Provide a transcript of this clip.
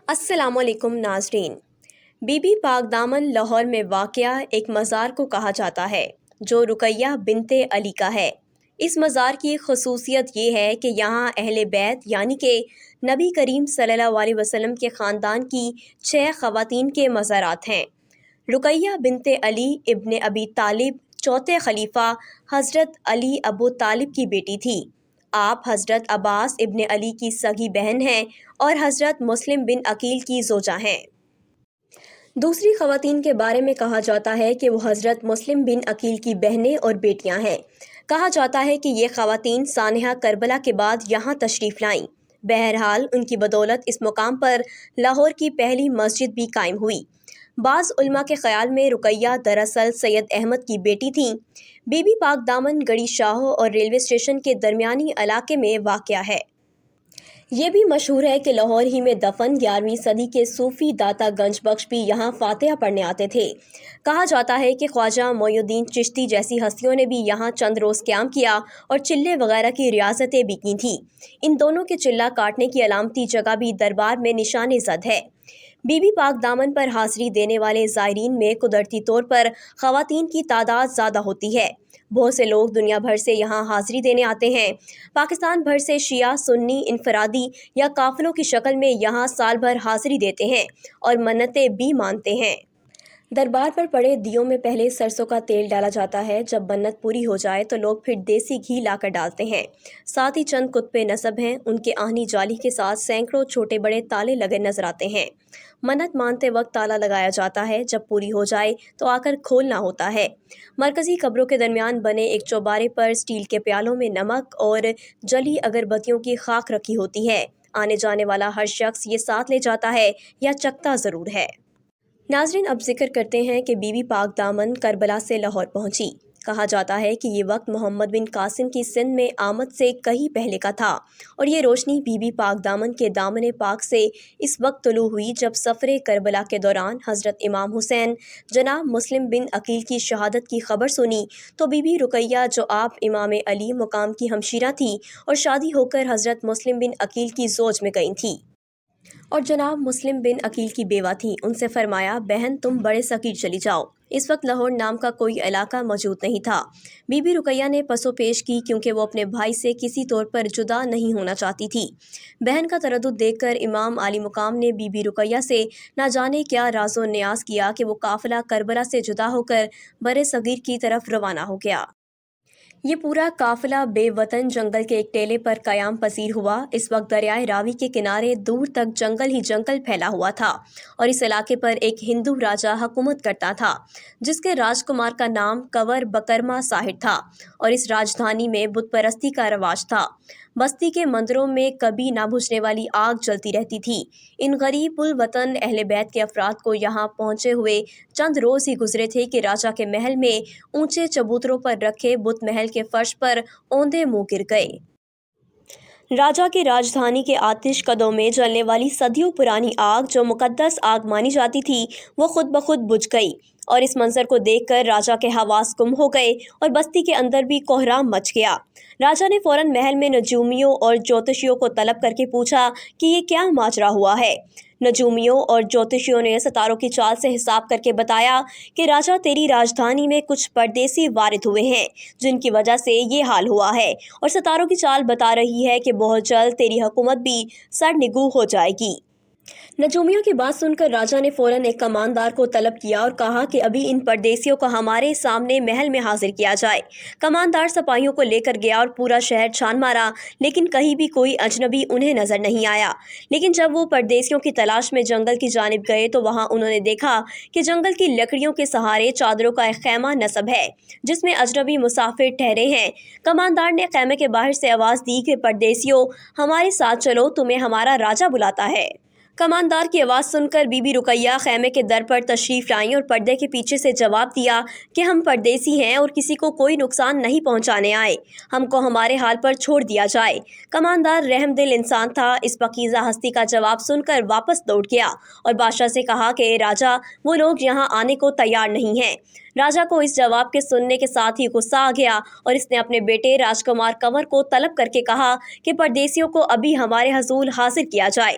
السلام علیکم ناظرین۔ بی بی پاک دامن لاہور میں واقع ایک مزار کو کہا جاتا ہے جو رقیہ بنت علی کا ہے۔ اس مزار کی خصوصیت یہ ہے کہ یہاں اہل بیت یعنی کہ نبی کریم صلی اللہ علیہ وسلم کے خاندان کی 6 خواتین کے مزارات ہیں۔ رقیہ بنت علی ابن ابی طالب چوتھے خلیفہ حضرت علی ابو طالب کی بیٹی تھی۔ آپ حضرت عباس ابن علی کی سگی بہن ہیں اور حضرت مسلم بن عقیل کی زوجہ ہیں۔ دوسری خواتین کے بارے میں کہا جاتا ہے کہ وہ حضرت مسلم بن عقیل کی بہنیں اور بیٹیاں ہیں۔ کہا جاتا ہے کہ یہ خواتین سانحہ کربلا کے بعد یہاں تشریف لائیں۔ بہرحال ان کی بدولت اس مقام پر لاہور کی پہلی مسجد بھی قائم ہوئی۔ بعض علماء کے خیال میں رقیہ دراصل سید احمد کی بیٹی تھیں۔ بی بی پاک دامن گڑھی شاہو اور ریلوے اسٹیشن کے درمیانی علاقے میں واقع ہے۔ یہ بھی مشہور ہے کہ لاہور ہی میں دفن 11ویں صدی کے صوفی داتا گنج بخش بھی یہاں فاتحہ پڑھنے آتے تھے۔ کہا جاتا ہے کہ خواجہ معین الدین چشتی جیسی ہستیوں نے بھی یہاں چند روز قیام کیا اور چلے وغیرہ کی ریاستیں بھی کی تھیں۔ ان دونوں کے چلہ کاٹنے کی علامتی جگہ بھی دربار میں نشان زد ہے۔ بی بی پاک دامن پر حاضری دینے والے زائرین میں قدرتی طور پر خواتین کی تعداد زیادہ ہوتی ہے۔ بہت سے لوگ دنیا بھر سے یہاں حاضری دینے آتے ہیں۔ پاکستان بھر سے شیعہ، سنی، انفرادی یا قافلوں کی شکل میں یہاں سال بھر حاضری دیتے ہیں اور منتیں بھی مانتے ہیں۔ دربار پر پڑے دیوں میں پہلے سرسوں کا تیل ڈالا جاتا ہے۔ جب منت پوری ہو جائے تو لوگ پھر دیسی گھی لا کر ڈالتے ہیں۔ ساتھ ہی چند کتب نسب ہیں، ان کے آہنی جالی کے ساتھ سینکڑوں چھوٹے بڑے تالے لگے نظر آتے ہیں۔ منت مانتے وقت تالا لگایا جاتا ہے، جب پوری ہو جائے تو آ کر کھولنا ہوتا ہے۔ مرکزی قبروں کے درمیان بنے ایک چوبارے پر اسٹیل کے پیالوں میں نمک اور جلی اگربتیوں کی خاک رکھی ہوتی ہے۔ آنے جانے والا ہر شخص یہ ساتھ لے جاتا ہے یا چکھتا ضرور ہے۔ ناظرین، اب ذکر کرتے ہیں کہ بی بی پاک دامن کربلا سے لاہور پہنچی۔ کہا جاتا ہے کہ یہ وقت محمد بن قاسم کی سندھ میں آمد سے کہیں پہلے کا تھا اور یہ روشنی بی بی پاک دامن کے دامن پاک سے اس وقت طلوع ہوئی جب سفر کربلا کے دوران حضرت امام حسین جناب مسلم بن عقیل کی شہادت کی خبر سنی تو بی بی رقیہ جو آپ امام علی مقام کی ہمشیرہ تھیں اور شادی ہو کر حضرت مسلم بن عقیل کی زوج میں گئی تھیں اور جناب مسلم بن عقیل کی بیوہ تھیں، ان سے فرمایا بہن تم بڑے سقیر چلی جاؤ۔ اس وقت لاہور نام کا کوئی علاقہ موجود نہیں تھا۔ بی بی رقیہ نے پس و پیش کی کیونکہ وہ اپنے بھائی سے کسی طور پر جدا نہیں ہونا چاہتی تھی۔ بہن کا تردد دیکھ کر امام علی مقام نے بی بی رقیہ سے نہ جانے کیا راز و نیاز کیا کہ وہ قافلہ کربلا سے جدا ہو کر بر صغیر کی طرف روانہ ہو گیا۔ یہ پورا قافلہ بے وطن جنگل کے ایک ٹیلے پر قیام پذیر ہوا۔ اس وقت دریائے راوی کے کنارے دور تک جنگل ہی جنگل پھیلا ہوا تھا اور اس علاقے پر ایک ہندو راجا حکومت کرتا تھا جس کے راجکمار کا نام کنور بکرما ساحر تھا اور اس راجدھانی میں بت پرستی کا رواج تھا۔ بستی کے مندروں میں کبھی نہ بجھنے والی آگ جلتی رہتی تھی۔ ان غریب الوطن اہل بیت کے افراد کو یہاں پہنچے ہوئے چند روز ہی گزرے تھے کہ راجا کے محل میں اونچے چبوتروں پر رکھے بت محل کے فرش پر اوندھے منہ گر گئے۔ راجا کی راجدھانی کے آتش کدوں میں جلنے والی صدیوں پرانی آگ جو مقدس آگ مانی جاتی تھی وہ خود بخود بجھ گئی اور اس منظر کو دیکھ کر راجا کے حواس گم ہو گئے اور بستی کے اندر بھی کوہرام مچ گیا۔ راجا نے فوراً محل میں نجومیوں اور جوتشیوں کو طلب کر کے پوچھا کہ یہ کیا ماجرا ہوا ہے۔ نجومیوں اور جوتشیوں نے ستاروں کی چال سے حساب کر کے بتایا کہ راجا تیری راجدھانی میں کچھ پردیسی وارد ہوئے ہیں جن کی وجہ سے یہ حال ہوا ہے اور ستاروں کی چال بتا رہی ہے کہ بہت جلد تیری حکومت بھی سرنگوں ہو جائے گی۔ نجومیوں کی بات سن کر راجا نے فوراً ایک کماندار کو طلب کیا اور کہا کہ ابھی ان پردیسیوں کو ہمارے سامنے محل میں حاضر کیا جائے۔ کماندار سپاہیوں کو لے کر گیا اور پورا شہر چھان مارا لیکن کہیں بھی کوئی اجنبی انہیں نظر نہیں آیا۔ لیکن جب وہ پردیسیوں کی تلاش میں جنگل کی جانب گئے تو وہاں انہوں نے دیکھا کہ جنگل کی لکڑیوں کے سہارے چادروں کا ایک خیمہ نصب ہے جس میں اجنبی مسافر ٹھہرے ہیں۔ کماندار نے خیمے کے باہر سے آواز دی کہ پردیسیوں ہمارے ساتھ چلو، تمہیں ہمارا راجا بلاتا ہے۔ کماندار کی آواز سن کر بی بی رقیہ خیمے کے در پر تشریف لائیں اور پردے کے پیچھے سے جواب دیا کہ ہم پردیسی ہیں اور کسی کو کوئی نقصان نہیں پہنچانے آئے، ہم کو ہمارے حال پر چھوڑ دیا جائے۔ کماندار رحم دل انسان تھا، اس پاکیزہ ہستی کا جواب سن کر واپس لوٹ گیا اور بادشاہ سے کہا کہ راجا وہ لوگ یہاں آنے کو تیار نہیں ہیں۔ راجا کو اس جواب کے سننے کے ساتھ ہی غصہ آ گیا اور اس نے اپنے بیٹے راجکمار کنور کو طلب کر کے کہا کہ پردیسیوں کو ابھی ہمارے حضور حاضر کیا جائے۔